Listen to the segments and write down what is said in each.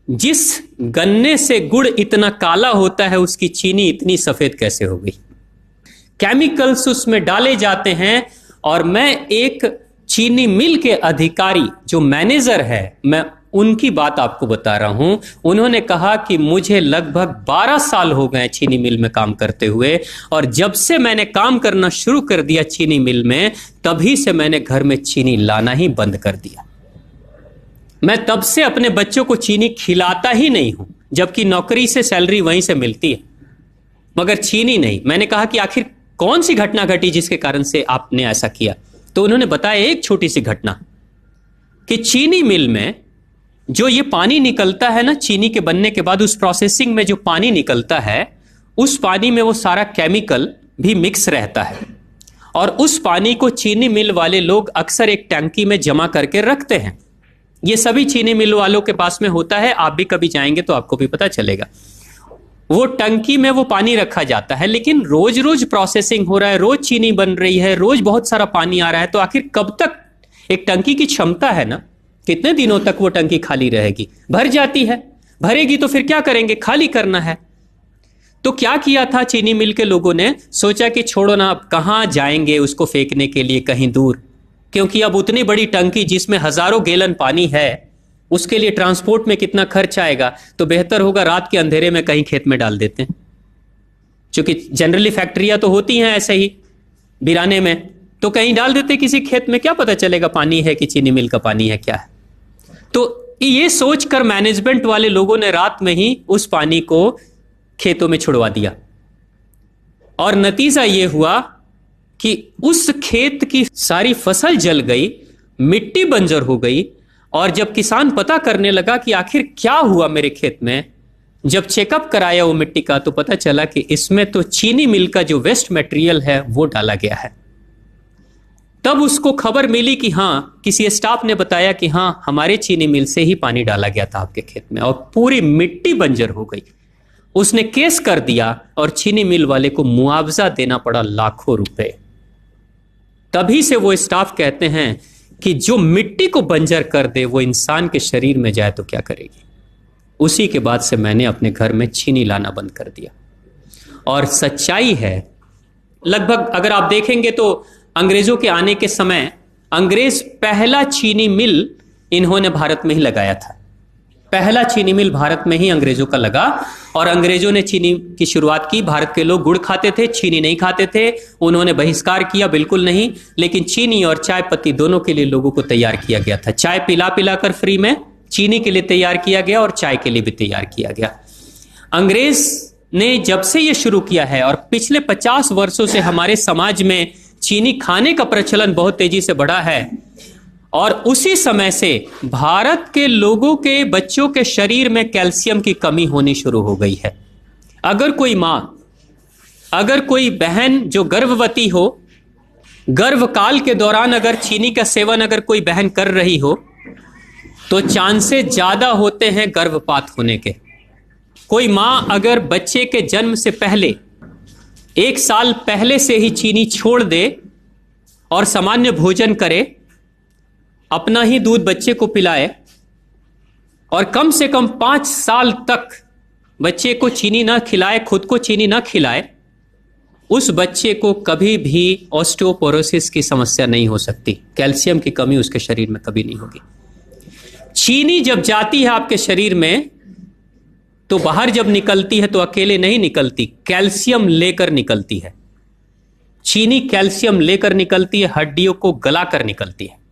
जिस गन्ने से गुड़ इतना काला होता है उसकी चीनी इतनी सफेद कैसे हो गई? केमिकल्स उसमें डाले जाते हैं। और मैं एक चीनी मिल के अधिकारी जो मैनेजर है, मैं उनकी बात आपको बता रहा हूं। उन्होंने कहा कि मुझे लगभग 12 साल हो गए चीनी मिल में काम करते हुए, और जब से मैंने काम करना शुरू कर दिया चीनी मिल में, तभी से मैंने घर में चीनी लाना ही बंद कर दिया। मैं तब से अपने बच्चों को चीनी खिलाता ही नहीं हूं, जबकि नौकरी से सैलरी वहीं से मिलती है, मगर चीनी नहीं। मैंने कहा कि आखिर कौन सी घटना घटी जिसके कारण से आपने ऐसा किया? तो उन्होंने बताया एक छोटी सी घटना कि चीनी मिल में जो ये पानी निकलता है ना, चीनी के बनने के बाद उस प्रोसेसिंग में जो पानी निकलता है, उस पानी में वो सारा केमिकल भी मिक्स रहता है, और उस पानी को चीनी मिल वाले लोग अक्सर एक टंकी में जमा करके रखते हैं। ये सभी चीनी मिल वालों के पास में होता है, आप भी कभी जाएंगे तो आपको भी पता चलेगा। वो टंकी में वो पानी रखा जाता है, लेकिन रोज रोज प्रोसेसिंग हो रहा है, रोज चीनी बन रही है, रोज बहुत सारा पानी आ रहा है, तो आखिर कब तक? एक टंकी की क्षमता है ना, कितने दिनों तक वो टंकी खाली रहेगी? भर जाती है, भरेगी तो फिर क्या करेंगे? खाली करना है। तो क्या किया था चीनी मिल के लोगों ने? सोचा कि छोड़ो ना, अब कहां जाएंगे उसको फेंकने के लिए कहीं दूर, क्योंकि अब उतनी बड़ी टंकी जिसमें हजारों गैलन पानी है, उसके लिए ट्रांसपोर्ट में कितना खर्च आएगा, तो बेहतर होगा रात के अंधेरे में कहीं खेत में डाल देते हैं। क्योंकि जनरली फैक्ट्रियां तो होती हैं ऐसे ही बिराने में, तो कहीं डाल देते किसी खेत में, क्या पता चलेगा पानी है कि चीनी मिल का पानी है, क्या है। तो ये सोचकर मैनेजमेंट वाले लोगों ने रात में ही उस पानी को खेतों में छुड़वा दिया, और नतीजा ये हुआ कि उस खेत की सारी फसल जल गई, मिट्टी बंजर हो गई। और जब किसान पता करने लगा कि आखिर क्या हुआ मेरे खेत में, जब चेकअप कराया वो मिट्टी का, तो पता चला कि इसमें तो चीनी मिल का जो वेस्ट मटेरियल है वो डाला गया है। तब उसको खबर मिली कि हाँ, किसी स्टाफ ने बताया कि हाँ, हमारे चीनी मिल से ही पानी डाला गया था आपके खेत में, और पूरी मिट्टी बंजर हो गई। उसने केस कर दिया और चीनी मिल वाले को मुआवजा देना पड़ा लाखों रुपए। तभी से वो स्टाफ कहते हैं कि जो मिट्टी को बंजर कर दे वो इंसान के शरीर में जाए तो क्या करेगी। उसी के बाद से मैंने अपने घर में चीनी लाना बंद कर दिया। और सच्चाई है, लगभग अगर आप देखेंगे तो अंग्रेजों के आने के समय अंग्रेज पहला चीनी मिल इन्होंने भारत में ही लगाया था। पहला चीनी मिल भारत में ही अंग्रेजों का लगा, और अंग्रेजों ने चीनी की शुरुआत की। भारत के लोग गुड़ खाते थे, चीनी नहीं खाते थे। उन्होंने बहिष्कार किया, बिल्कुल नहीं, लेकिन चीनी और चाय पत्ती दोनों के लिए लोगों को तैयार किया गया था। चाय पिला पिला कर फ्री में चीनी के लिए तैयार किया गया, और चाय के लिए भी तैयार किया गया। अंग्रेज ने जब से यह शुरू किया है, और पिछले 50 वर्षों से हमारे समाज में चीनी खाने का प्रचलन बहुत तेजी से बढ़ा है, और उसी समय से भारत के लोगों के बच्चों के शरीर में कैल्शियम की कमी होनी शुरू हो गई है। अगर कोई मां, अगर कोई बहन जो गर्भवती हो, गर्भकाल के दौरान अगर चीनी का सेवन अगर कोई बहन कर रही हो, तो चांसेस ज्यादा होते हैं गर्भपात होने के। कोई मां अगर बच्चे के जन्म से पहले 1 साल पहले से ही चीनी छोड़ दे और सामान्य भोजन करे, अपना ही दूध बच्चे को पिलाए, और कम से कम 5 साल तक बच्चे को चीनी ना खिलाए, खुद को चीनी ना खिलाए, उस बच्चे को कभी भी ऑस्टियोपोरोसिस की समस्या नहीं हो सकती। कैल्शियम की कमी उसके शरीर में कभी नहीं होगी। चीनी जब जाती है आपके शरीर में, तो बाहर जब निकलती है तो अकेले नहीं निकलती, कैल्शियम लेकर निकलती है। चीनी कैल्शियम लेकर निकलती है, हड्डियों को गलाकर निकलती है।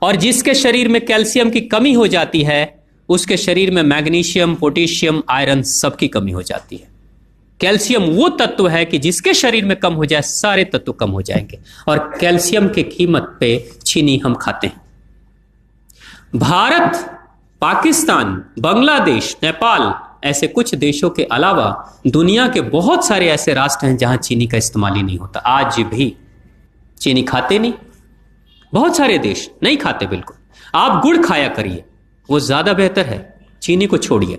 और जिसके शरीर में कैल्शियम की कमी हो जाती है, उसके शरीर में मैग्नीशियम, पोटेशियम, आयरन सबकी कमी हो जाती है। कैल्शियम वो तत्व है कि जिसके शरीर में कम हो जाए, सारे तत्व कम हो जाएंगे, और कैल्शियम की कीमत पे चीनी हम खाते हैं। भारत, पाकिस्तान, बांग्लादेश, नेपाल, ऐसे कुछ देशों के अलावा दुनिया के बहुत सारे ऐसे राष्ट्र हैं जहां चीनी का इस्तेमाल ही नहीं होता। आज भी चीनी खाते नहीं, बहुत सारे देश नहीं खाते बिल्कुल। आप गुड़ खाया करिए, वो ज्यादा बेहतर है, चीनी को छोड़िए।